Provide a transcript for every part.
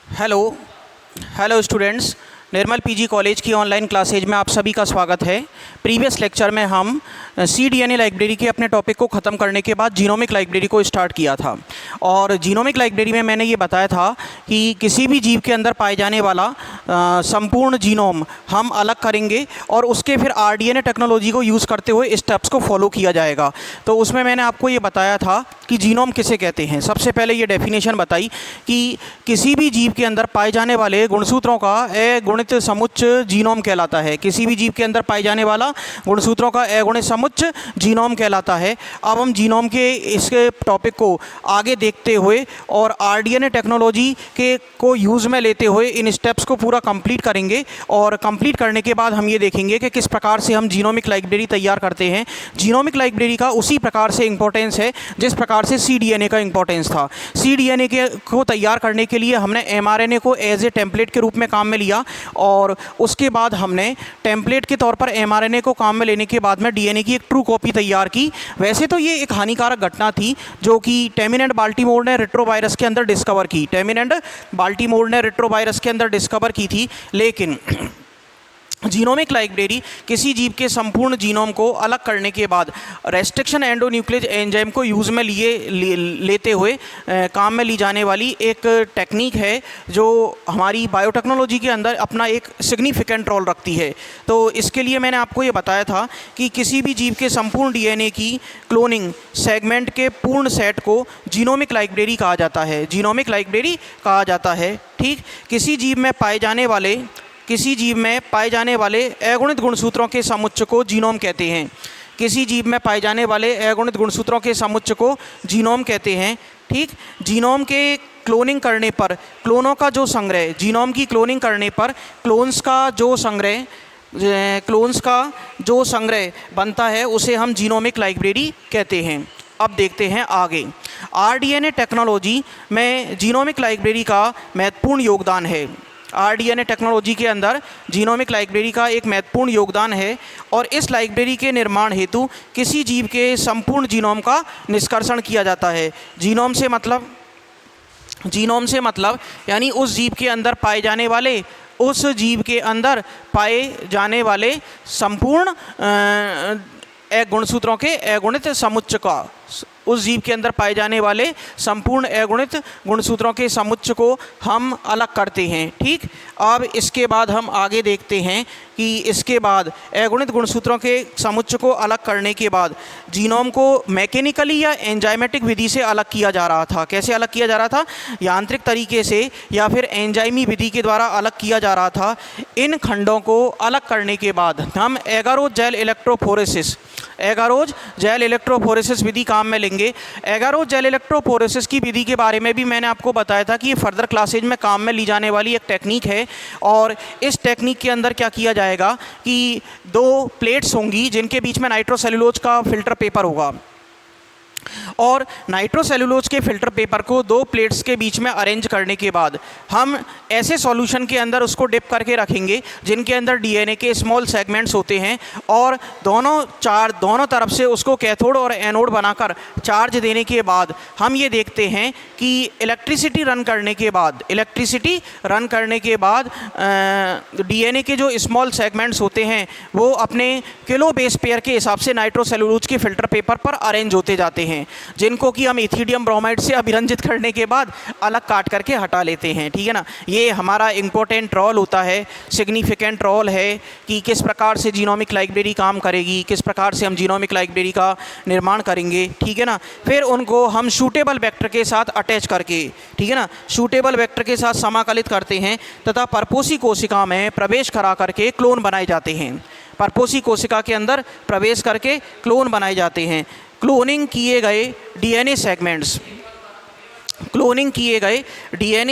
Hello hello students. Nirmal PG college की online classes में आप सभी का स्वागत है। प्रीवियस लेक्चर में हम सीडीएनए लाइब्रेरी के अपने टॉपिक को ख़त्म करने के बाद जीनोमिक लाइब्रेरी को स्टार्ट किया था। और जीनोमिक लाइब्रेरी में मैंने ये बताया था कि किसी भी जीव के अंदर पाए जाने वाला संपूर्ण जीनोम हम अलग करेंगे और उसके फिर आरडीएनए टेक्नोलॉजी को यूज़ करते हुए स्टेप्स को फॉलो किया जाएगा। तो उसमें मैंने आपको ये बताया था कि जीनोम किसे कहते हैं। सबसे पहले ये डेफिनेशन बताई कि किसी भी जीव के अंदर पाए जाने वाले गुणसूत्रों का अगुणित समुच्चय जीनोम कहलाता है। किसी भी जीव के अंदर पाए जाने वाला गुणसूत्रों का अगुणित समुच्चय जीनोम कहलाता है। अब हम जीनोम के इसके टॉपिक को आगे देखते हुए और आरडीएनए टेक्नोलॉजी के को यूज़ में लेते हुए इन स्टेप्स को पूरा कंप्लीट करेंगे। और कंप्लीट करने के बाद हम ये देखेंगे कि किस प्रकार से हम जीनोमिक लाइब्रेरी तैयार करते हैं। जीनोमिक लाइब्रेरी का उसी प्रकार से इंपॉर्टेंस है जिस प्रकार से सीडीएनए का इंपॉर्टेंस था। सीडीएनए के को तैयार करने के लिए हमने एमआरएनए को एज ए टेम्पलेट के रूप में काम में लिया और उसके बाद हमने टेम्पलेट के तौर पर एमआरएनए को काम में लेने के बाद में डीएनए की एक ट्रू कॉपी तैयार की। वैसे तो ये एक हानिकारक घटना थी जो कि टेमिन एंड बाल्टीमोर ने रेट्रोवायरस के अंदर डिस्कवर की। टेमिन एंड बाल्टीमोर ने रेट्रोवायरस के अंदर डिस्कवर की थी, लेकिन जीनोमिक लाइब्रेरी किसी जीव के संपूर्ण जीनोम को अलग करने के बाद रेस्ट्रिक्शन एंडोन्यूक्लियस एंजाइम को यूज़ में लेते हुए काम में ली जाने वाली एक टेक्निक है जो हमारी बायोटेक्नोलॉजी के अंदर अपना एक सिग्निफिकेंट रोल रखती है। तो इसके लिए मैंने आपको ये बताया था कि किसी भी जीव के संपूर्ण डीएनए की क्लोनिंग सेगमेंट के पूर्ण सेट को जीनोमिक लाइब्रेरी कहा जाता है। जीनोमिक लाइब्रेरी कहा जाता है। ठीक, किसी जीव में पाए जाने वाले अगुणित गुणसूत्रों के समुच्चय को जीनोम कहते हैं। किसी जीव में पाए जाने वाले अगुणित गुणसूत्रों के समुच्चय को जीनोम कहते हैं। ठीक, जीनोम के क्लोनिंग करने पर क्लोनों का जो संग्रह, जीनोम की क्लोनिंग करने पर क्लोन्स का जो संग्रह बनता है उसे हम जीनोमिक लाइब्रेरी कहते हैं। अब देखते हैं आगे। आरडीएनए टेक्नोलॉजी में जीनोमिक लाइब्रेरी का महत्वपूर्ण योगदान है। आरडीएनए टेक्नोलॉजी के अंदर जीनोमिक लाइब्रेरी का एक महत्वपूर्ण योगदान है और इस लाइब्रेरी के निर्माण हेतु किसी जीव के संपूर्ण जीनोम का निष्कर्षण किया जाता है। जीनोम से मतलब यानी उस जीव के अंदर पाए जाने वाले संपूर्ण गुणसूत्रों के अगुणित समुच्चय का, उस जीव के अंदर पाए जाने वाले संपूर्ण अगुणित गुणसूत्रों के समुच्चय को हम अलग करते हैं। ठीक, अब इसके बाद हम आगे देखते हैं कि इसके बाद अगुणित गुणसूत्रों के समुच्चय को अलग करने के बाद जीनोम को मैकेनिकली या एंजाइमेटिक विधि से अलग किया जा रहा था। कैसे अलग किया जा रहा था? यांत्रिक तरीके से या फिर एंजाइमी विधि के द्वारा अलग किया जा रहा था। इन खंडों को अलग करने के बाद हम एगारोज जेल इलेक्ट्रोफोरेसिस विधि काम में लेंगे। एगारोज जेल इलेक्ट्रोफोरेसिस की विधि के बारे में भी मैंने आपको बताया था कि ये फर्दर क्लासेज में काम में ली जाने वाली एक टेक्निक है। और इस टेक्निक के अंदर क्या किया जाएगा कि दो प्लेट्स होंगी जिनके बीच में नाइट्रोसेल्यूलोज का फिल्टर पेपर होगा और नाइट्रोसेल्यूलोज के फिल्टर पेपर को दो प्लेट्स के बीच में अरेंज करने के बाद हम ऐसे सॉल्यूशन के अंदर उसको डिप करके रखेंगे जिनके अंदर डीएनए के स्मॉल सेगमेंट्स होते हैं और दोनों तरफ से उसको कैथोड और एनोड बनाकर चार्ज देने के बाद हम ये देखते हैं कि इलेक्ट्रिसिटी रन करने के बाद डीएनए के जो स्मॉल सेगमेंट्स होते हैं वो अपने किलो बेस पेयर के हिसाब से नाइट्रोसेल्यूलोज के फिल्टर पेपर पर अरेंज होते जाते हैं, जिनको कि हम इथिडियम ब्रोमाइड से अभिरंजित करने के बाद अलग काट करके हटा लेते हैं। ठीक है ना, ये हमारा इम्पोर्टेंट रोल होता है, सिग्निफिकेंट रोल है कि किस प्रकार से जीनोमिक लाइब्रेरी काम करेगी, किस प्रकार से हम जीनोमिक लाइब्रेरी का निर्माण करेंगे। ठीक है ना, फिर उनको हम शूटेबल वेक्टर के साथ अटैच करके, ठीक है ना, शूटेबल वेक्टर के साथ समाकलित करते हैं तथा परपोषी कोशिका में प्रवेश करा करके क्लोन बनाए जाते हैं। परपोषी कोशिका के अंदर प्रवेश करके क्लोन बनाए जाते हैं। क्लोनिंग किए गए डीएनए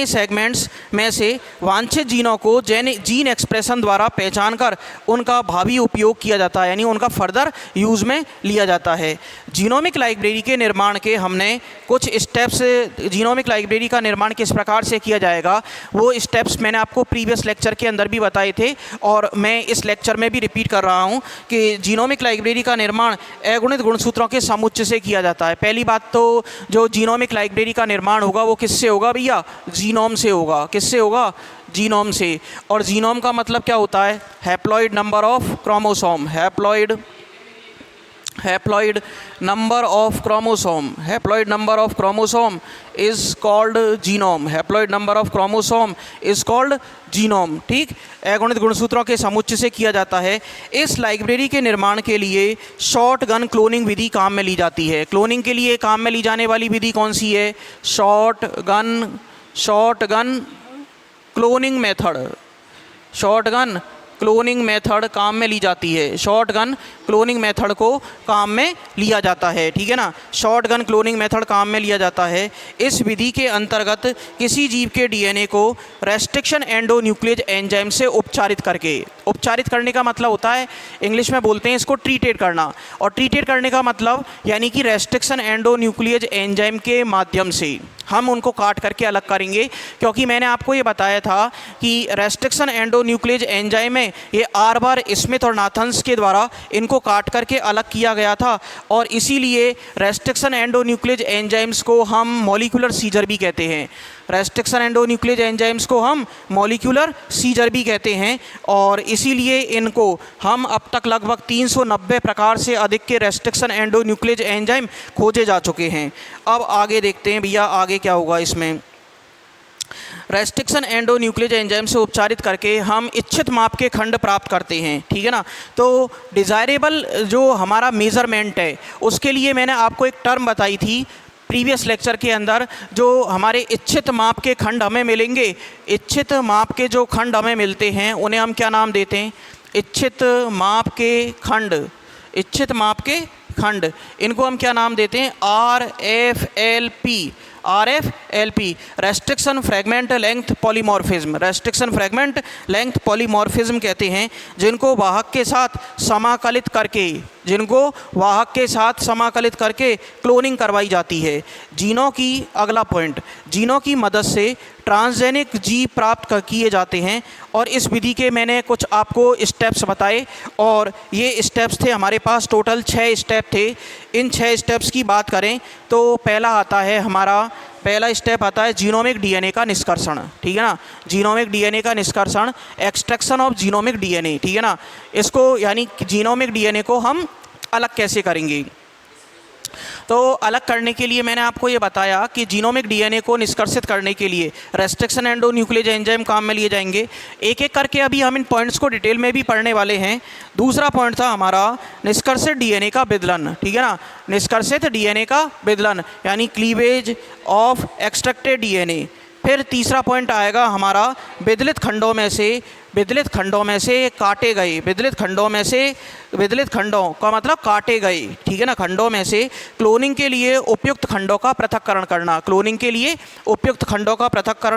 सेगमेंट्स में से वांछित जीनों को जीन एक्सप्रेशन द्वारा पहचानकर उनका भावी उपयोग किया जाता है, यानी उनका फर्दर यूज़ में लिया जाता है। जीनोमिक लाइब्रेरी के निर्माण के हमने कुछ स्टेप्स, जीनोमिक लाइब्रेरी का निर्माण किस प्रकार से किया जाएगा वो स्टेप्स मैंने आपको प्रीवियस लेक्चर के अंदर भी बताए थे और मैं इस लेक्चर में भी रिपीट कर रहा हूँ कि जीनोमिक लाइब्रेरी का निर्माण अगुणित गुणसूत्रों के समुच्चय से किया जाता है। पहली बात तो जो जीनोमिक लाइब्रेरी का निर्माण होगा वो किससे होगा भैया? जीनोम से होगा। किससे होगा? जीनोम से। और जीनोम का मतलब क्या होता है? Haploid number of chromosome. Haploid number of chromosome. Haploid number of chromosome is called genome. Haploid number of chromosome is called genome. ठीक, अगुणित गुणसूत्रों के समुच्चय से किया जाता है। इस लाइब्रेरी के निर्माण के लिए शॉटगन क्लोनिंग विधि काम में ली जाती है। क्लोनिंग के लिए काम में ली जाने वाली विधि कौन सी है? Shotgun cloning method. Shotgun cloning method काम में ली जाती है। शॉटगन क्लोनिंग मेथड को काम में लिया जाता है। ठीक है ना, शॉटगन क्लोनिंग मेथड काम में लिया जाता है। इस विधि के अंतर्गत किसी जीव के डीएनए को रेस्ट्रिक्शन एंडोन्यूक्लियेज एंजाइम से उपचारित करने का मतलब होता है, इंग्लिश में बोलते हैं इसको ट्रीटेड करना। और ट्रीटेड करने का मतलब यानी कि रेस्ट्रिक्शन एंडोन्यूक्लियेज एंजाइम के माध्यम से हम उनको काट करके अलग करेंगे। क्योंकि मैंने आपको ये बताया था कि रेस्ट्रिक्शन एंडोन्यूक्लियेज एंजाइम है, ये आर स्मिथ और नाथन्स के द्वारा इनको काट करके अलग किया गया था। और इसीलिए रेस्ट्रिक्शन एंडोन्यूक्लियेज एंजाइम्स को हम मॉलिक्यूलर सीजर भी कहते हैं। रेस्ट्रिक्शन एंडोन्यूक्लियेज एंजाइम्स को हम मॉलिक्यूलर सीजर भी कहते हैं। और इसीलिए इनको हम अब तक लगभग 390 प्रकार से अधिक के रेस्ट्रिक्शन एंडोन्यूक्लियेज एंजाइम खोजे जा चुके हैं। अब आगे देखते हैं भैया आगे क्या होगा इसमें। रेस्ट्रिक्शन एंडोन्यूक्लियेज एंजाइम से उपचारित करके हम इच्छित माप के खंड प्राप्त करते हैं। ठीक है ना, तो डिज़ायरेबल जो हमारा मेज़रमेंट है उसके लिए मैंने आपको एक टर्म बताई थी प्रीवियस लेक्चर के अंदर। जो हमारे इच्छित माप के खंड हमें मिलेंगे, इच्छित माप के जो खंड हमें मिलते हैं उन्हें हम क्या नाम देते हैं? इच्छित माप के खंड। इच्छित माप के खंड, इनको हम क्या नाम देते हैं? RFLP। Restriction fragment length polymorphism. Restriction fragment length polymorphism कहते हैं जिनको वाहक के साथ समाकलित करके क्लोनिंग करवाई जाती है। जीनों की, अगला पॉइंट, जीनों की मदद से ट्रांसजेनिक जीव प्राप्त किए जाते हैं। और इस विधि के मैंने कुछ आपको स्टेप्स बताए और ये स्टेप्स थे हमारे पास, टोटल 6 स्टेप थे। इन 6 स्टेप्स की बात करें तो पहला स्टेप आता है जीनोमिक डीएनए का निष्कर्षण। ठीक है ना, जीनोमिक डीएनए का निष्कर्षण, एक्सट्रैक्शन ऑफ जीनोमिक डीएनए। ठीक है ना, इसको यानी जीनोमिक डीएनए को हम अलग कैसे करेंगे? तो अलग करने के लिए मैंने आपको ये बताया कि जीनोमिक डीएनए को निष्कर्षित करने के लिए रेस्ट्रिक्शन एंडोन्यूक्लियेज एंजाइम काम में लिए जाएंगे। एक एक करके अभी हम इन पॉइंट्स को डिटेल में भी पढ़ने वाले हैं। दूसरा पॉइंट था हमारा निष्कर्षित डीएनए का विदलन। ठीक है ना, निष्कर्षित डीएनए का विदलन यानी क्लीवेज ऑफ एक्सट्रैक्टेड डीएनए। फिर तीसरा पॉइंट आएगा हमारा विदलित खंडों में से काटे गए, विदलित खंडों का मतलब काटे गए। ठीक है ना, खंडों में से क्लोनिंग के लिए उपयुक्त खंडों का पृथक्करण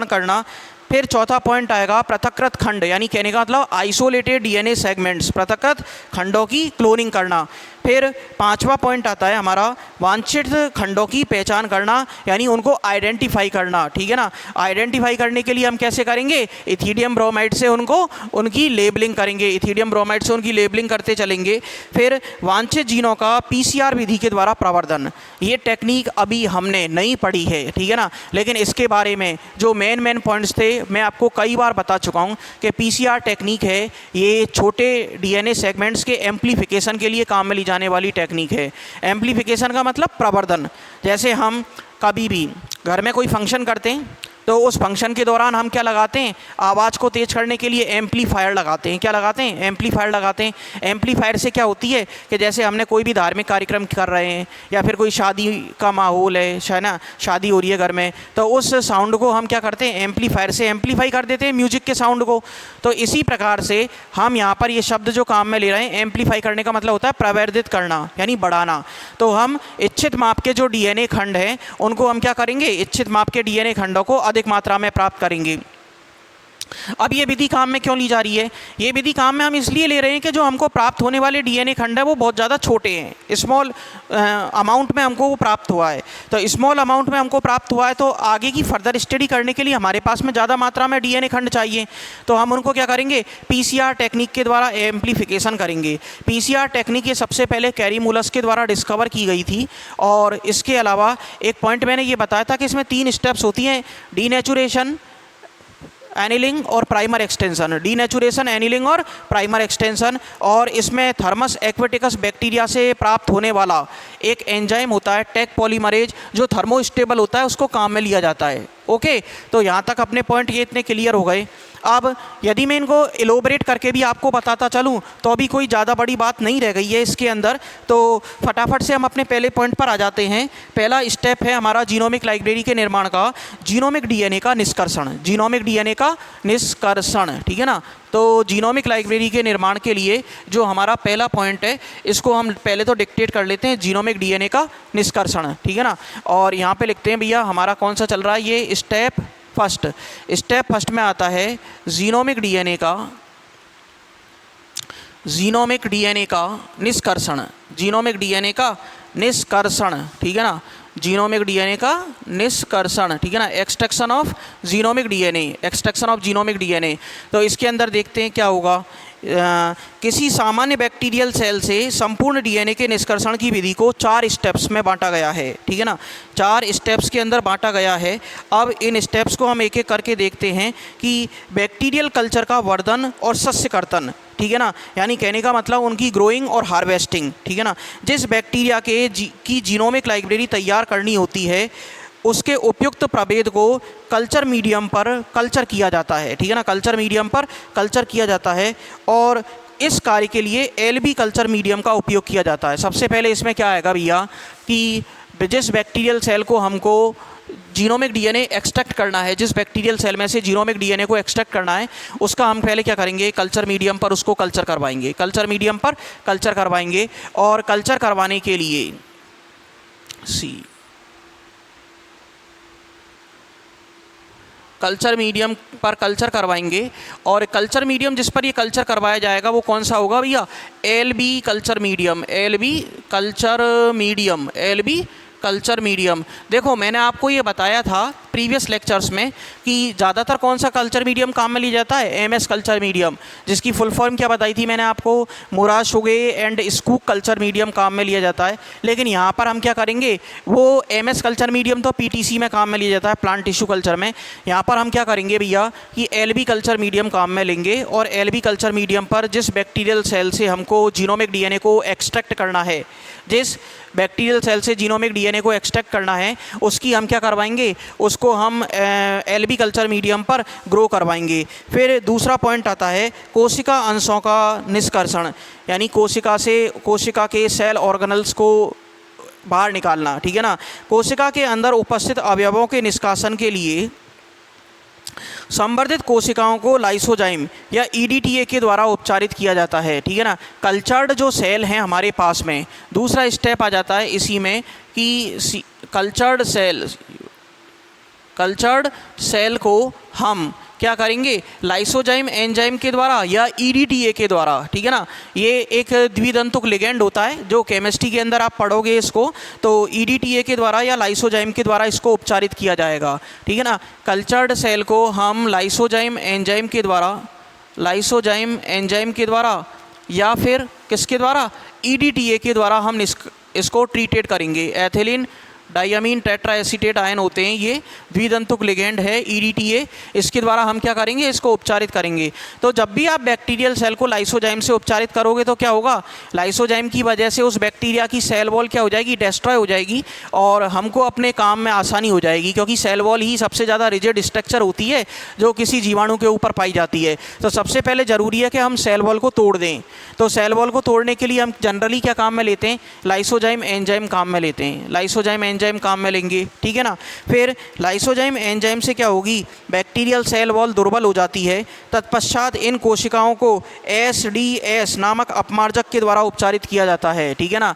करना। फिर चौथा पॉइंट आएगा पृथक्कृत खंड यानी कहने का मतलब आइसोलेटेड डीएनए सेगमेंट्स, पृथक्कृत खंडों की क्लोनिंग करना। फिर पांचवा पॉइंट आता है हमारा वांछित खंडों की पहचान करना यानी उनको आइडेंटिफाई करना। ठीक है ना, आइडेंटिफाई करने के लिए हम कैसे करेंगे? इथीडियम ब्रोमाइड से उनकी लेबलिंग करेंगे, इथीडियम ब्रोमाइड से उनकी लेबलिंग करते चलेंगे। फिर वांछित जीनों का पीसीआर विधि के द्वारा प्रवर्धन, ये टेक्निक अभी हमने नहीं पढ़ी है। ठीक है ना, लेकिन इसके बारे में जो मेन पॉइंट्स थे मैं आपको कई बार बता चुका हूँ कि पीसीआर टेक्निक है, ये छोटे डीएनए सेगमेंट्स के एम्प्लीफिकेशन के लिए काम में ली जाने वाली टेक्निक है। एम्प्लीफिकेशन का मतलब प्रवर्धन। जैसे हम कभी भी घर में कोई फंक्शन करते हैं तो उस फंक्शन के दौरान हम क्या लगाते हैं? आवाज़ को तेज़ करने के लिए एम्पलीफायर लगाते हैं। क्या लगाते हैं? एम्पलीफायर लगाते हैं। एम्पलीफायर से क्या होती है कि जैसे हमने कोई भी धार्मिक कार्यक्रम कर रहे हैं या फिर कोई शादी का माहौल है ना, शादी हो रही है घर में, तो उस साउंड को हम क्या करते हैं? एम्पलीफायर से एम्पलीफाई कर देते हैं म्यूजिक के साउंड को। तो इसी प्रकार से हम यहाँ पर ये शब्द जो काम में ले रहे हैं, एम्पलीफाई करने का मतलब होता है प्रवर्धित करना यानी बढ़ाना। तो हम इच्छित माप के जो डीएनए खंड हैं उनको हम क्या करेंगे? इच्छित माप के डीएनए खंडों को अधिक मात्रा में प्राप्त करेंगे। अब ये विधि काम में क्यों ली जा रही है? ये विधि काम में हम इसलिए ले रहे हैं कि जो हमको प्राप्त होने वाले डीएनए खंड है वो बहुत ज़्यादा छोटे हैं, स्मॉल अमाउंट में हमको वो प्राप्त हुआ है। तो स्मॉल अमाउंट में हमको प्राप्त हुआ है, तो आगे की फर्दर स्टडी करने के लिए हमारे पास में ज़्यादा मात्रा में डीएनए खंड चाहिए। तो हम उनको क्या करेंगे, पीसीआर टेक्निक के द्वारा एम्प्लीफिकेशन करेंगे। पीसीआर टेक्निक ये सबसे पहले कैरीमुलस के द्वारा डिस्कवर की गई थी। और इसके अलावा एक पॉइंट मैंने ये बताया था कि इसमें 3 स्टेप्स होती हैं, डीनेचुरेशन, एनिलिंग और प्राइमर एक्सटेंशन। डीनेचुरेशन, एनिलिंग और प्राइमर एक्सटेंशन। और इसमें थर्मस एक्वेटिकस बैक्टीरिया से प्राप्त होने वाला एक एंजाइम होता है टेक पॉलीमरेज, जो थर्मोस्टेबल होता है, उसको काम में लिया जाता है। ओके, तो यहाँ तक अपने पॉइंट ये इतने क्लियर हो गए। अब यदि मैं इनको एलोबरेट करके भी आपको बताता चलूँ तो अभी कोई ज़्यादा बड़ी बात नहीं रह गई है इसके अंदर। तो फटाफट से हम अपने पहले पॉइंट पर आ जाते हैं। पहला स्टेप है हमारा जीनोमिक लाइब्रेरी के निर्माण का, जीनोमिक डीएनए का निष्कर्षण। जीनोमिक डीएनए का निष्कर्षण, ठीक है ना। तो जीनोमिक लाइब्रेरी के निर्माण के लिए जो हमारा पहला पॉइंट है, इसको हम पहले तो डिक्टेट कर लेते हैं, जीनोमिक डीएनए का निष्कर्षण, ठीक है ना। और यहाँ पे लिखते हैं भैया हमारा कौन सा चल रहा है, ये स्टेप फर्स्ट में आता है जीनोमिक डीएनए का निष्कर्षण। जीनोमिक डीएनए का निष्कर्षण, ठीक है ना। जीनोमिक डीएनए का निष्कर्षण, ठीक है ना। Extraction of genomic DNA. तो इसके अंदर देखते हैं क्या होगा। किसी सामान्य बैक्टीरियल सेल से संपूर्ण डीएनए के निष्कर्षण की विधि को 4 स्टेप्स में बांटा गया है, ठीक है ना। 4 स्टेप्स के अंदर बांटा गया है। अब इन स्टेप्स को हम एक एक करके देखते हैं कि बैक्टीरियल कल्चर का वर्धन और सस्यकर्तन, ठीक है ना, यानी कहने का मतलब उनकी ग्रोइंग और हार्वेस्टिंग, ठीक है ना। जिस बैक्टीरिया की जीनोमिक लाइब्रेरी तैयार करनी होती है, उसके उपयुक्त प्रभेद को कल्चर मीडियम पर कल्चर किया जाता है, ठीक है ना। कल्चर मीडियम पर कल्चर किया जाता है और इस कार्य के लिए एलबी कल्चर मीडियम का उपयोग किया जाता है। सबसे पहले इसमें क्या आएगा भैया कि जिस बैक्टीरियल सेल को हमको जीनोमिक डीएनए एक्सट्रैक्ट करना है, जिस बैक्टीरियल सेल में से जीनोमिक डीएनए को एक्सट्रैक्ट करना है, उसका हम पहले क्या करेंगे, कल्चर मीडियम पर उसको कल्चर करवाएंगे। कल्चर मीडियम पर कल्चर करवाएंगे और कल्चर करवाने के लिए कल्चर मीडियम पर कल्चर करवाएंगे। और कल्चर मीडियम जिस पर ये कल्चर करवाया जाएगा वो कौन सा होगा भैया, एलबी कल्चर मीडियम। देखो मैंने आपको ये बताया था प्रीवियस लेक्चर्स में कि ज़्यादातर कौन सा कल्चर मीडियम काम में लिया जाता है, एमएस कल्चर मीडियम, जिसकी फुल फॉर्म क्या बताई थी मैंने आपको, मोराशुगे एंड स्कूक कल्चर मीडियम काम में लिया जाता है। लेकिन यहाँ पर हम क्या करेंगे, वो एमएस कल्चर मीडियम तो पीटीसी में काम में लिया जाता है, प्लांट टिश्यू कल्चर में। यहाँ पर हम क्या करेंगे भैया कि एलबी कल्चर मीडियम काम में लेंगे। और एलबी कल्चर मीडियम पर जिस बैक्टीरियल सेल से हमको जीनोमिक डीएनए को एक्सट्रैक्ट करना है, जिस बैक्टीरियल सेल से जीनोमिक डीएनए को एक्सट्रैक्ट करना है, उसकी हम क्या करवाएंगे, उसको हम एलबी कल्चर मीडियम पर ग्रो करवाएंगे। फिर दूसरा पॉइंट आता है कोशिका अंशों का निष्कर्षण, यानी कोशिका के सेल ऑर्गेनल्स को बाहर निकालना, ठीक है ना। कोशिका के अंदर उपस्थित अवयवों के निष्कासन के लिए संवर्धित कोशिकाओं को लाइसोजाइम या ईडीटीए के द्वारा उपचारित किया जाता है, ठीक है ना। कल्चर्ड जो सेल हैं हमारे पास में, दूसरा स्टेप आ जाता है इसी में कि कल्चर्ड सेल को हम क्या करेंगे, लाइसोजाइम एंजाइम के द्वारा या ईडीटीए के द्वारा, ठीक है ना। ये एक द्विदंतुक लिगेंड होता है जो केमिस्ट्री के अंदर आप पढ़ोगे इसको, तो ईडीटीए के द्वारा या लाइसोजाइम के द्वारा इसको उपचारित किया जाएगा, ठीक है ना। कल्चर्ड सेल को हम लाइसोजाइम एंजाइम के द्वारा या फिर किसके द्वारा, ईडीटीए के द्वारा हम इसको ट्रीटेड करेंगे। एथिलीन डाइअमीन टेट्राएसीटेट आयन होते हैं, ये द्विदंतुक लिगेंड है ईडीटीए, इसके द्वारा हम क्या करेंगे, इसको उपचारित करेंगे। तो जब भी आप बैक्टीरियल सेल को लाइसोजाइम से उपचारित करोगे तो क्या होगा, लाइसोजाइम की वजह से उस बैक्टीरिया की सेल वॉल क्या हो जाएगी, डेस्ट्रॉय हो जाएगी और हमको अपने काम में आसानी हो जाएगी, क्योंकि सेल वॉल ही सबसे ज़्यादा रिजिड स्ट्रक्चर होती है जो किसी जीवाणु के ऊपर पाई जाती है। तो सबसे पहले ज़रूरी है कि हम सेल वॉल को तोड़ दें। तो सेल वॉल को तोड़ने के लिए हम जनरली क्या काम में लेते हैं, लाइसोजाइम एंजाइम काम में लेते हैं, लाइसोजाइम एंजाइम काम में लेंगे, ठीक है ना। फिर लाइसोजाइम एंजाइम से क्या होगी, बैक्टीरियल सेल वॉल दुर्बल हो जाती है। तत्पश्चात इन कोशिकाओं को एसडीएस नामक अपमार्जक के द्वारा उपचारित किया जाता है, ठीक है ना।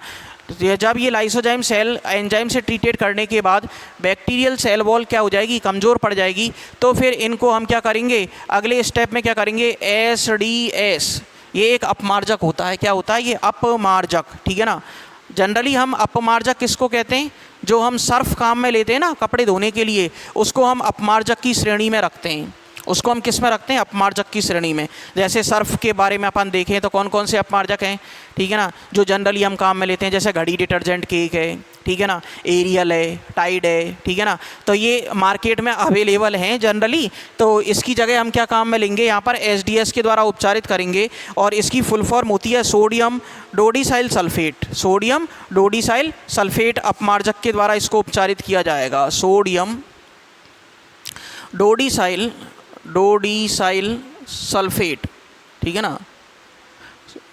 तो जब ये लाइसोजाइम सेल एंजाइम से ट्रीटेड करने के बाद बैक्टीरियल सेल वॉल क्या हो जाएगी, कमज़ोर पड़ जाएगी। तो फिर इनको हम क्या करेंगे, अगले स्टेप में क्या करेंगे, SDS, ये एक अपमार्जक होता है। क्या होता है ये, अपमार्जक, ठीक है ना। जनरली हम अपमार्जक किसको कहते हैं, जो हम सर्फ काम में लेते हैं ना कपड़े धोने के लिए, उसको हम अपमार्जक की श्रेणी में रखते हैं। उसको हम किस में रखते हैं, अपमार्जक की श्रेणी में। जैसे सर्फ के बारे में अपन देखें तो कौन कौन से अपमार्जक हैं, ठीक है ना, जो जनरली हम काम में लेते हैं, जैसे घड़ी डिटर्जेंट, केक है, ठीक है ना, एरियल है, टाइड है, ठीक है ना। तो ये मार्केट में अवेलेबल हैं जनरली। तो इसकी जगह हम क्या काम में लेंगे, यहाँ पर SDS के द्वारा उपचारित करेंगे। और इसकी फुल फॉर्म होती है सोडियम डोडिसाइल सल्फेट। सोडियम डोडिसाइल सल्फेट अपमार्जक के द्वारा इसको उपचारित किया जाएगा। सोडियम डोडिसाइल सल्फेट, ठीक है ना,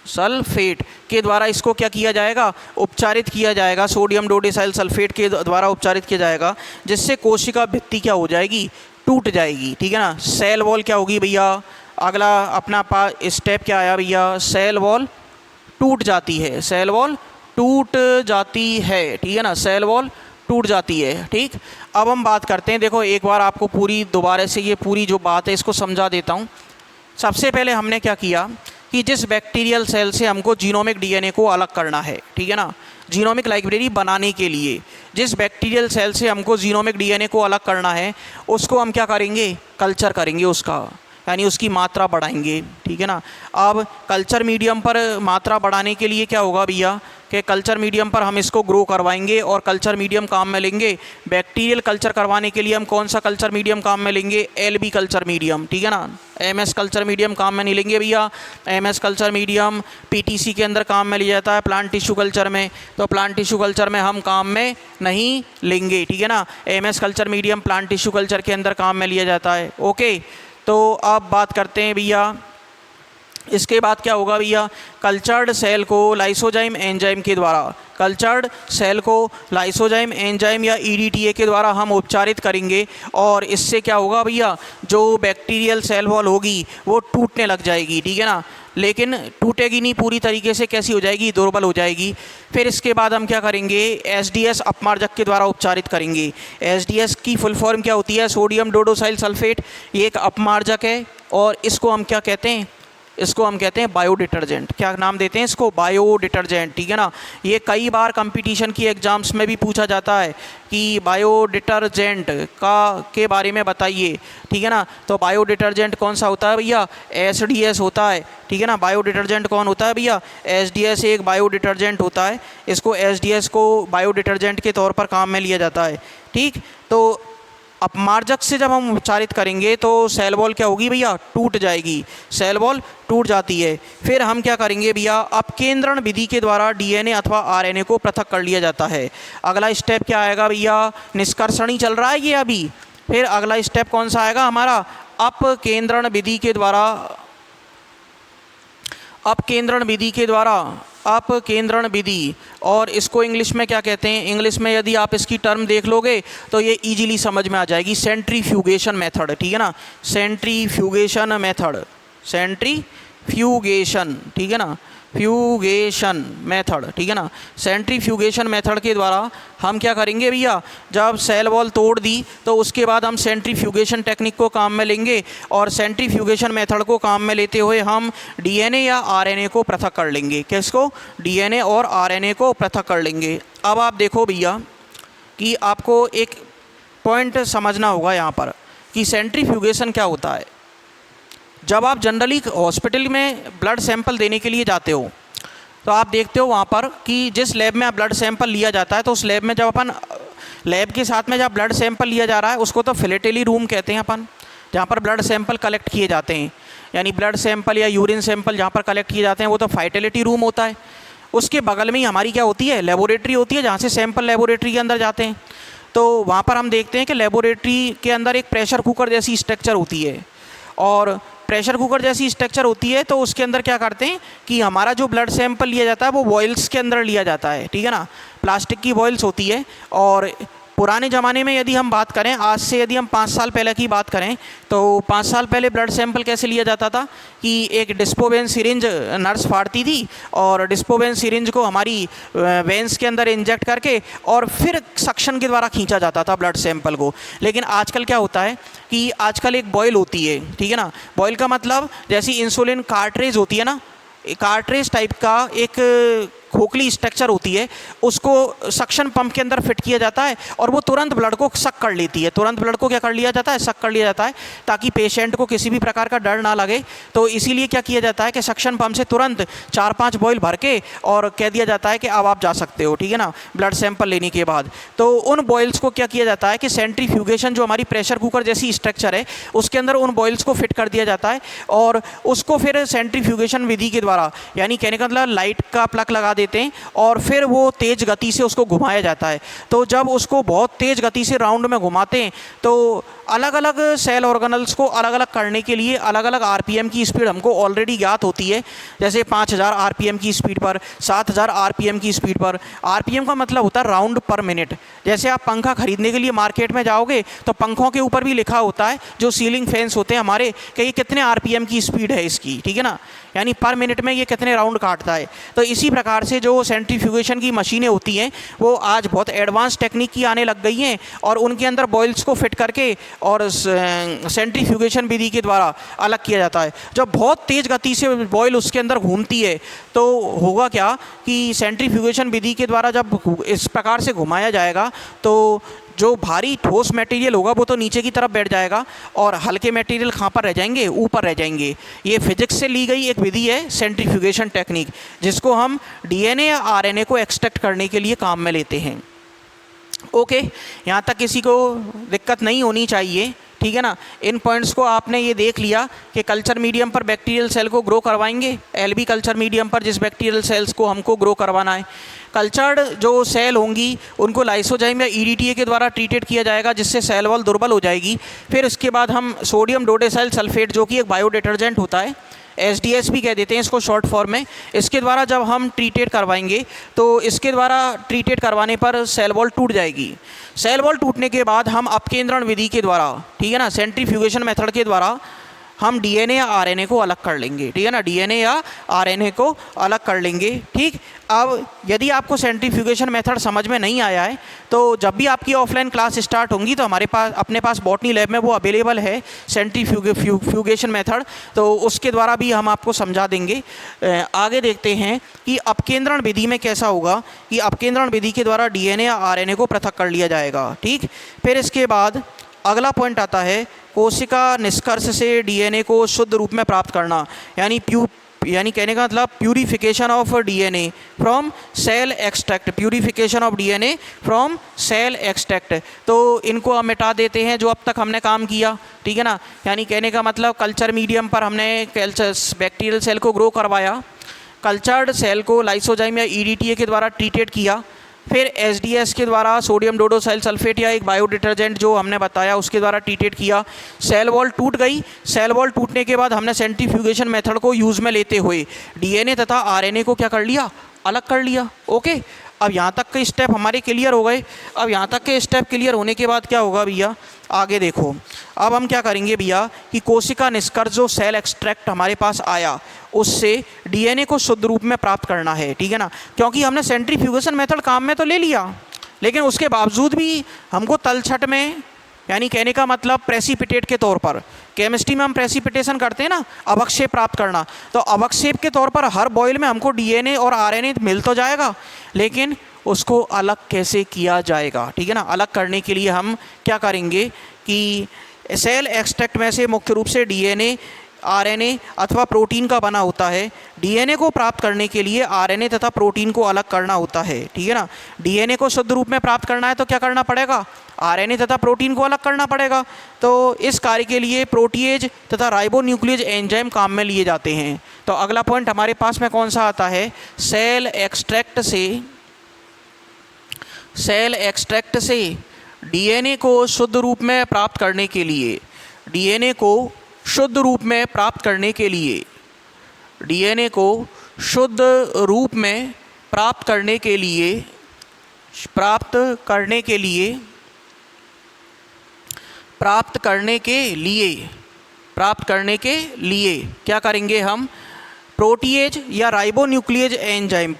सल्फेट के द्वारा इसको क्या किया जाएगा, उपचारित किया जाएगा। सोडियम डोडिसाइल सल्फेट के द्वारा उपचारित किया जाएगा, जिससे कोशिका भित्ति क्या हो जाएगी, टूट जाएगी, ठीक है ना। सेल वॉल क्या होगी भैया, अगला अपना स्टेप क्या आया भैया, सेल वॉल टूट जाती है, सेल वॉल टूट जाती है, ठीक है ना, सेल वॉल टूट जाती है। ठीक, अब हम बात करते हैं, देखो एक बार आपको पूरी दोबारा से ये पूरी जो बात है इसको समझा देता हूँ। सबसे पहले हमने क्या किया कि जिस बैक्टीरियल सेल से हमको जीनोमिक DNA को अलग करना है, ठीक है ना, जीनोमिक लाइब्रेरी बनाने के लिए जिस बैक्टीरियल सेल से हमको जीनोमिक DNA को अलग करना है, उसको हम क्या करेंगे, कल्चर करेंगे उसका, यानी उसकी मात्रा बढ़ाएंगे, ठीक है ना। अब कल्चर मीडियम पर मात्रा बढ़ाने के लिए क्या होगा भैया, कि कल्चर मीडियम पर हम इसको ग्रो करवाएंगे और कल्चर मीडियम काम में लेंगे। बैक्टीरियल कल्चर करवाने के लिए हम कौन सा कल्चर मीडियम काम में लेंगे, LB कल्चर मीडियम, ठीक है ना। MS कल्चर मीडियम काम में नहीं लेंगे भैया। MS कल्चर मीडियम PTC के अंदर काम में लिया जाता है, प्लांट टिश्यू कल्चर में, तो प्लांट टिश्यू कल्चर में हम काम में नहीं लेंगे, ठीक है ना। MS culture medium plant tissue culture के अंदर काम में लिया जाता है। ओके, तो अब बात करते हैं भैया, इसके बाद क्या होगा भैया, कल्चर्ड सेल को लाइसोजाइम एंजाइम के द्वारा, कल्चर्ड सेल को लाइसोजाइम एंजाइम या EDTA के द्वारा हम उपचारित करेंगे। और इससे क्या होगा भैया, जो बैक्टीरियल सेल वॉल होगी वो टूटने लग जाएगी, ठीक है ना, लेकिन टूटेगी नहीं पूरी तरीके से, कैसी हो जाएगी, दुर्बल हो जाएगी। फिर इसके बाद हम क्या करेंगे, SDS अपमार्जक के द्वारा उपचारित करेंगे। SDS की फुल फॉर्म क्या होती है, सोडियम डोडोसाइल सल्फेट, ये एक अपमार्जक है और इसको हम क्या कहते हैं, इसको हम कहते हैं बायो डिटर्जेंट। क्या नाम देते हैं इसको, बायो डिटर्जेंट, ठीक है ना। ये कई बार कंपटीशन की एग्जाम्स में भी पूछा जाता है कि बायो डिटर्जेंट के बारे में बताइए, ठीक है ना। तो बायो डिटर्जेंट कौन सा होता है भैया, SDS होता है, ठीक है ना। बायो डिटर्जेंट कौन होता है भैया, SDS एक बायो डिटर्जेंट होता है। इसको SDS को बायो डिटर्जेंट के तौर पर काम में लिया जाता है। ठीक, तो अपमार्जक से जब हम उपचारित करेंगे तो सेल वॉल क्या होगी भैया, टूट जाएगी, सेल वॉल टूट जाती है। फिर हम क्या करेंगे भैया, अपकेंद्रण विधि के द्वारा DNA अथवा RNA को पृथक कर लिया जाता है। अगला स्टेप क्या आएगा भैया, निष्कर्षण ही चल रहा है ये अभी। फिर अगला स्टेप कौन सा आएगा हमारा, अपकेंद्रण विधि के द्वारा, अपकेंद्रण विधि के द्वारा, अपकेंद्रण विधि, और इसको इंग्लिश में क्या कहते हैं, इंग्लिश में यदि आप इसकी टर्म देख लोगे तो ये इजीली समझ में आ जाएगी, सेंट्रीफ्यूगेशन मेथड, ठीक है ना, सेंट्रीफ्यूगेशन मेथड, सेंट्रीफ्यूगेशन, ठीक है ना, फ्यूगेशन मेथड, ठीक है ना। सेंट्रीफ्यूगेशन मेथड के द्वारा हम क्या करेंगे भैया, जब सेल वॉल तोड़ दी तो उसके बाद हम सेंट्रीफ्यूगेशन टेक्निक को काम में लेंगे और सेंट्रीफ्यूगेशन मेथड को काम में लेते हुए हम DNA या RNA को पृथक कर लेंगे। किसको, DNA और RNA को पृथक कर लेंगे। अब आप देखो भैया कि आपको एक पॉइंट समझना होगा यहाँ पर कि सेंट्रीफ्यूगेशन क्या होता है। जब आप जनरली हॉस्पिटल में ब्लड सैंपल देने के लिए जाते हो तो आप देखते हो वहाँ पर कि जिस लैब में आप ब्लड सैंपल लिया जाता है, तो उस लैब में जब अपन लैब के साथ में जब ब्लड सैंपल लिया जा रहा है उसको तो फिलेटली रूम कहते हैं अपन, जहाँ पर ब्लड सैंपल कलेक्ट किए जाते हैं, यानी ब्लड सैंपल या यूरिन सैंपल जहाँ पर कलेक्ट किए जाते हैं वो तो फाइटेलिटी रूम होता है। उसके बगल में ही हमारी क्या होती है, लेबोरेटरी होती है, जहाँ से सैंपल लेबोरेटरी के अंदर जाते हैं। तो वहाँ पर हम देखते हैं कि लेबोरेटरी के अंदर एक प्रेशर कुकर जैसी स्ट्रक्चर होती है, और प्रेशर कुकर जैसी स्ट्रक्चर होती है। तो उसके अंदर क्या करते हैं कि हमारा जो ब्लड सैंपल लिया जाता है वो बॉयल्स के अंदर लिया जाता है, ठीक है ना, प्लास्टिक की बॉयल्स होती है और पुराने ज़माने में यदि हम बात करें, आज से यदि हम 5 साल पहले की बात करें, तो 5 साल पहले ब्लड सैंपल कैसे लिया जाता था कि एक डिस्पोवेन सिरिंज नर्स फाड़ती थी और डिस्पोवेन सिरिंज को हमारी वेंस के अंदर इंजेक्ट करके और फिर सक्शन के द्वारा खींचा जाता था ब्लड सैंपल को। लेकिन आजकल क्या होता है कि आजकल एक बॉयल होती है, ठीक है ना। बॉयल का मतलब जैसी इंसुलिन कार्ट्रेज होती है ना, कार्ट्रेज टाइप का एक खोखली स्ट्रक्चर होती है, उसको सक्शन पंप के अंदर फिट किया जाता है और वो तुरंत ब्लड को सक कर लेती है। तुरंत ब्लड को क्या कर लिया जाता है, सक कर लिया जाता है, ताकि पेशेंट को किसी भी प्रकार का डर ना लगे। तो इसीलिए क्या किया जाता है कि सक्शन पंप से तुरंत 4-5 बॉयल भर के और कह दिया जाता है कि अब आप जा सकते हो, ठीक है ना, ब्लड सैंपल लेने के बाद। तो उन बॉयल्स को क्या किया जाता है कि सेंट्रीफ्यूगेशन, जो हमारी प्रेशर कुकर जैसी स्ट्रक्चर है, उसके अंदर उन बॉयल्स को फिट कर दिया जाता है और उसको फिर सेंट्रीफ्यूगेशन विधि के द्वारा, यानी कहने का मतलब लाइट का प्लग लगा देते हैं और फिर वो तेज़ गति से उसको घुमाया जाता है। तो जब उसको बहुत तेज़ गति से राउंड में घुमाते हैं तो अलग अलग सेल ऑर्गेनल्स को अलग अलग करने के लिए अलग अलग आरपीएम की स्पीड हमको ऑलरेडी ज्ञात होती है। जैसे 5000 आरपीएम की स्पीड पर, 7000 आरपीएम की स्पीड पर। आरपीएम का मतलब होता है राउंड पर मिनट। जैसे आप पंखा खरीदने के लिए मार्केट में जाओगे तो पंखों के ऊपर भी लिखा होता है, जो सीलिंग फैंस होते हैं हमारे, कि ये कितने आरपीएम की स्पीड है इसकी, ठीक है ना, यानी पर मिनट में ये कितने राउंड काटता है। तो इसी प्रकार से जो सेंट्रीफ्यूगेशन की मशीनें होती हैं वो आज बहुत एडवांस टेक्निक की आने लग गई हैं और उनके अंदर बॉयल्स को फिट करके और सेंट्रीफ्यूगेशन विधि के द्वारा अलग किया जाता है। जब बहुत तेज़ गति से बॉयल उसके अंदर घूमती है तो होगा क्या कि सेंट्रीफ्यूगेशन विधि के द्वारा जब इस प्रकार से घुमाया जाएगा तो जो भारी ठोस मटेरियल होगा वो तो नीचे की तरफ बैठ जाएगा और हल्के मटेरियल कहाँ पर रह जाएंगे, ऊपर रह जाएंगे। ये फिजिक्स से ली गई एक विधि है सेंट्रीफ्यूगेशन टेक्निक, जिसको हम डीएनए या आरएनए को एक्सट्रैक्ट करने के लिए काम में लेते हैं। ओके, यहाँ तक किसी को दिक्कत नहीं होनी चाहिए, ठीक है ना। इन पॉइंट्स को आपने ये देख लिया कि कल्चर मीडियम पर बैक्टीरियल सेल को ग्रो करवाएंगे, एलबी कल्चर मीडियम पर जिस बैक्टीरियल सेल्स को हमको ग्रो करवाना है। कल्चर्ड जो सेल होंगी उनको लाइसोजाइम या ईडीटीए के द्वारा ट्रीटेड किया जाएगा, जिससे सेल वॉल दुर्बल हो जाएगी। फिर उसके बाद हम सोडियम डोडेसाइल सल्फेट, जो कि एक बायो डिटर्जेंट होता है, एसडीएस भी कह देते हैं इसको शॉर्ट फॉर्म में, इसके द्वारा जब हम ट्रीटेड करवाएंगे तो इसके द्वारा ट्रीटेड करवाने पर सेल वॉल टूट जाएगी। सेल वॉल टूटने के बाद हम अपकेंद्रण विधि के द्वारा, ठीक है ना, सेंट्रीफ्यूगेशन मेथड के द्वारा हम डीएनए या आरएनए को अलग कर लेंगे, ठीक है ना, डीएनए या आरएनए को अलग कर लेंगे। ठीक, अब यदि आपको सेंट्रीफ्यूगेशन मेथड समझ में नहीं आया है तो जब भी आपकी ऑफलाइन क्लास स्टार्ट होंगी तो हमारे पास अपने पास बॉटनी लैब में वो अवेलेबल है सेंट्रीफ्यूगेशन मेथड, तो उसके द्वारा भी हम आपको समझा देंगे। आगे देखते हैं कि अपकेंद्रण विधि में कैसा होगा कि अपकेंद्रण विधि के द्वारा डीएनए या आरएनए को पृथक कर लिया जाएगा। ठीक, फिर इसके बाद अगला पॉइंट आता है कोशिका निष्कर्ष से डीएनए को शुद्ध रूप में प्राप्त करना, यानी कहने का मतलब purification of DNA from cell extract, purification of DNA from cell extract. तो इनको हम मिटा देते हैं जो अब तक हमने काम किया, ठीक है ना, यानी कहने का मतलब कल्चर मीडियम पर हमने बैक्टीरियल सेल को ग्रो करवाया, कल्चर्ड सेल को लाइसोजाइम या ईडीटीए के द्वारा ट्रीटेड किया, फिर एसडीएस के द्वारा सोडियम डोडोसाइल सल्फेट या एक बायो डिटर्जेंट जो हमने बताया उसके द्वारा ट्रीटेड किया, सेल वॉल टूट गई। सेल वॉल टूटने के बाद हमने सेंट्रीफ्यूगेशन मेथड को यूज़ में लेते हुए डीएनए तथा आरएनए को क्या कर लिया, अलग कर लिया। ओके, अब यहाँ तक के स्टेप हमारे क्लियर हो गए। अब यहाँ तक के स्टेप क्लियर होने के बाद क्या होगा भैया, आगे देखो। अब हम क्या करेंगे भैया कि कोशिका निष्कर्ष जो सेल एक्सट्रैक्ट हमारे पास आया उससे डीएनए को शुद्ध रूप में प्राप्त करना है, ठीक है ना, क्योंकि हमने सेंट्रीफ्यूगेशन मेथड काम में तो ले लिया लेकिन उसके बावजूद भी हमको तलछट में, यानी कहने का मतलब प्रेसिपिटेट के तौर पर, केमिस्ट्री में हम प्रेसिपिटेशन करते हैं ना, अवक्षेप प्राप्त करना, तो अवक्षेप के तौर पर हर बॉयल में हमको डीएनए और आरएनए मिल तो जाएगा लेकिन उसको अलग कैसे किया जाएगा, ठीक है ना। अलग करने के लिए हम क्या करेंगे कि सेल एक्सट्रैक्ट में से मुख्य रूप से डीएनए, आरएनए अथवा प्रोटीन का बना होता है। डीएनए को प्राप्त करने के लिए आरएनए तथा प्रोटीन को अलग करना होता है, ठीक है ना। डीएनए को शुद्ध रूप में प्राप्त करना है तो क्या करना पड़ेगा, आरएनए तथा प्रोटीन को अलग करना पड़ेगा। तो इस कार्य के लिए प्रोटीएज तथा राइबोन्यूक्लियेज एंजाइम काम में लिए जाते हैं। तो अगला पॉइंट हमारे पास में कौन सा आता है, सेल एक्सट्रैक्ट से डीएनए को शुद्ध रूप में प्राप्त करने के लिए, डीएनए को शुद्ध रूप में प्राप्त करने के लिए, डीएनए को शुद्ध रूप में प्राप्त करने के लिए प्राप्त करने के लिए क्या करेंगे हम, प्रोटीएज या राइबोन्यूक्लियेज एंजाइम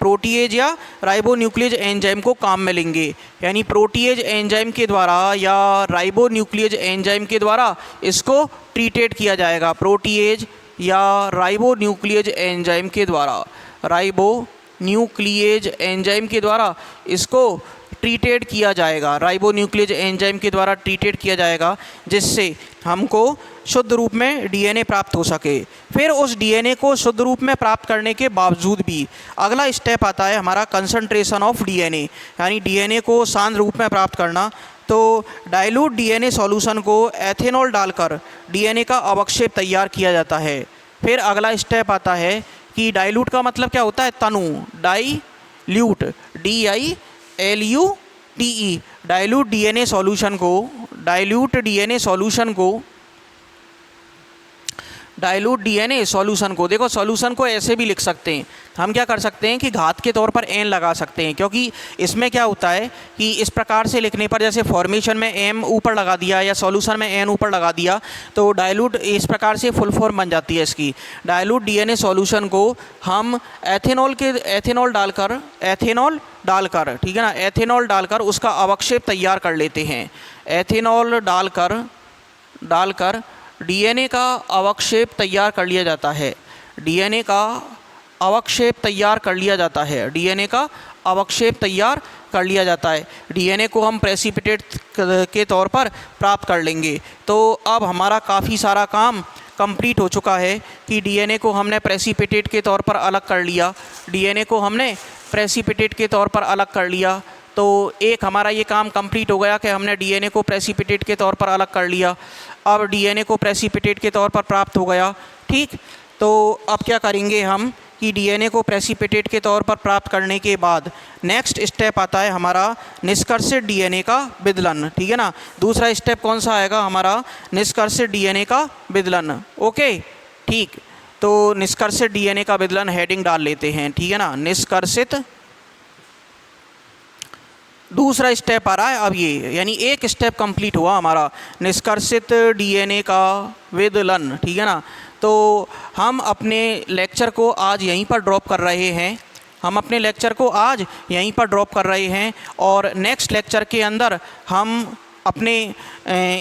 को काम में लेंगे। यानी प्रोटीएज एंजाइम के द्वारा या राइबोन्यूक्लियेज एंजाइम के द्वारा इसको ट्रीटेड किया जाएगा। प्रोटीएज या राइबोन्यूक्लियेज एंजाइम के द्वारा इसको ट्रीटेड किया जाएगा, राइबोन्यूक्लियेज एंजाइम के द्वारा ट्रीटेड किया जाएगा, जिससे हमको शुद्ध रूप में डीएनए प्राप्त हो सके। फिर उस डीएनए को शुद्ध रूप में प्राप्त करने के बावजूद भी अगला स्टेप आता है हमारा कंसंट्रेशन ऑफ डीएनए, यानी डीएनए को सांद्र रूप में प्राप्त करना। तो डाइल्यूट डीएनए सॉल्यूशन को एथेनॉल डालकर डीएनए का अवक्षेप तैयार किया जाता है। फिर अगला स्टेप आता है कि डाइल्यूट का मतलब क्या होता है, तनु, dilute, DILUTE, dilute DNA solution को देखो, सॉल्यूशन को ऐसे भी लिख सकते हैं हम, क्या कर सकते हैं कि घात के तौर पर n लगा सकते हैं, क्योंकि इसमें क्या होता है कि इस प्रकार से लिखने पर, जैसे फॉर्मेशन में m ऊपर लगा दिया या सॉल्यूशन में n ऊपर लगा दिया, तो डाइल्यूट इस प्रकार से फुल फॉर्म बन जाती है इसकी। डाइल्यूट डीएनए सॉल्यूशन को हम एथेनॉल डालकर ठीक है ना, एथेनॉल डालकर उसका अवक्षेप तैयार कर लेते हैं। एथेनॉल डालकर डीएनए का अवक्षेप तैयार कर लिया जाता है। डीएनए का अवक्षेप तैयार कर लिया जाता है। डीएनए को हम प्रेसिपिटेट के तौर पर प्राप्त कर लेंगे। तो अब हमारा काफ़ी सारा काम कंप्लीट हो चुका है कि डीएनए को हमने प्रेसिपिटेट के तौर पर अलग कर लिया। तो एक हमारा ये काम कंप्लीट हो गया कि हमने डीएनए को प्रेसिपिटेट के तौर पर अलग कर लिया। अब डीएनए को प्रेसिपिटेट के तौर पर प्राप्त हो गया, ठीक। तो अब क्या करेंगे हम कि डीएनए को प्रेसिपिटेट के तौर पर प्राप्त करने के बाद नेक्स्ट स्टेप आता है हमारा निष्कर्षित डीएनए का विदलन, ठीक है ना। दूसरा स्टेप कौन सा आएगा हमारा, निष्कर्षित डीएनए का विदलन। ओके, ठीक। तो निष्कर्षित डीएनए का विदलन हेडिंग डाल लेते हैं, ठीक है ना। निष्कर्षित, दूसरा स्टेप आ रहा है अब ये, यानी एक स्टेप कंप्लीट हुआ हमारा, निष्कर्षित डीएनए का विदलन, ठीक है ना। तो हम अपने लेक्चर को आज यहीं पर ड्रॉप कर रहे हैं और नेक्स्ट लेक्चर के अंदर हम अपने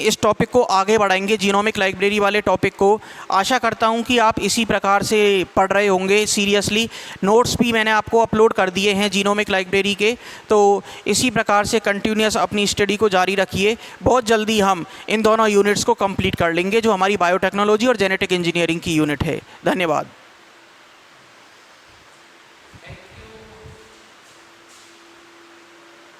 इस टॉपिक को आगे बढ़ाएंगे, जीनोमिक लाइब्रेरी वाले टॉपिक को। आशा करता हूं कि आप इसी प्रकार से पढ़ रहे होंगे सीरियसली। नोट्स भी मैंने आपको अपलोड कर दिए हैं जीनोमिक लाइब्रेरी के, तो इसी प्रकार से कंटिन्यूस अपनी स्टडी को जारी रखिए। बहुत जल्दी हम इन दोनों यूनिट्स को कंप्लीट कर लेंगे जो हमारी बायोटेक्नोलॉजी और जेनेटिक इंजीनियरिंग की यूनिट है। धन्यवाद।